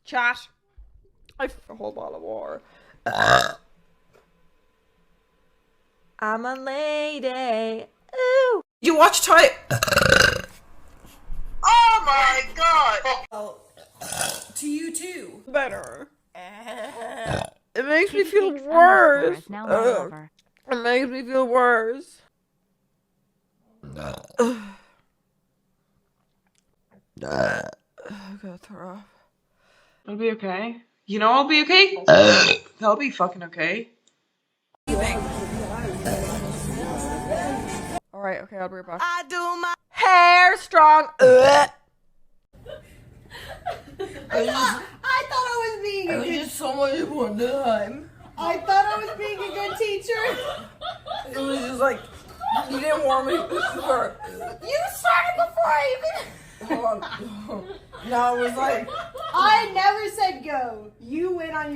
Chat. I a whole bottle of water. I'm a lady. Ooh. You watch Ty. Oh my god! Oh, to you too. Better. It makes me feel worse. It makes me feel worse. I gotta throw up. It'll be okay. You know I'll be okay? I'll be fucking okay. Alright, okay, I'll be right back. I do my Hair strong. I thought I was being a good just so much one time. I thought I was being a good teacher. It was just like, you didn't want me to start. You started before I even Hold on. Now it was like, I never said go. You went on your